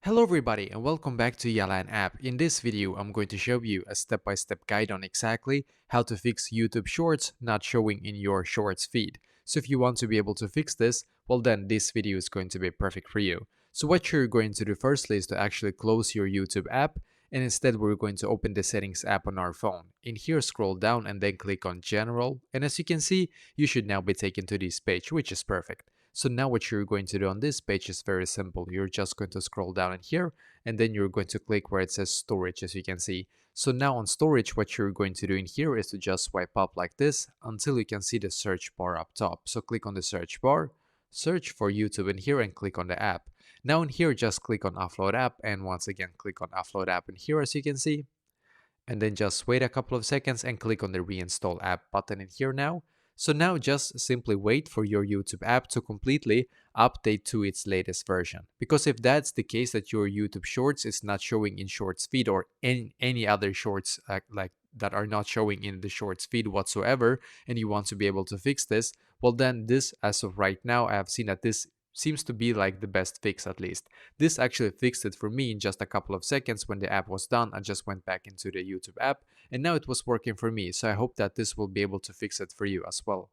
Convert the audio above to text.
Hello everybody and welcome back to Yalan app. In this video, I'm going to show you a step-by-step guide on exactly how to fix YouTube Shorts not showing in your Shorts feed. So if you want to be able to fix this, well then this video is going to be perfect for you. So what you're going to do firstly is to actually close your YouTube app, and instead we're going to open the settings app on our phone. In here, scroll down and then click on general, and as you can see, you should now be taken to this page, which is perfect. So now what you're going to do on this page is very simple. You're just going to scroll down in here and then you're going to click where it says storage, as you can see. So now on storage, what you're going to do in here is to just swipe up like this until you can see the search bar up top. So click on the search bar, search for YouTube in here and click on the app. Now in here, just click on upload app and once again click on upload app in here, as you can see, and then just wait a couple of seconds and click on the reinstall app button in here now. So now just simply wait for your YouTube app to completely update to its latest version. Because if that's the case that your YouTube Shorts is not showing in Shorts feed or any other Shorts like that are not showing in the Shorts feed whatsoever, and you want to be able to fix this, well then this, as of right now, I have seen that this seems to be like the best fix at least. This actually fixed it for me in just a couple of seconds. When the app was done, I just went back into the YouTube app and now it was working for me. So I hope that this will be able to fix it for you as well.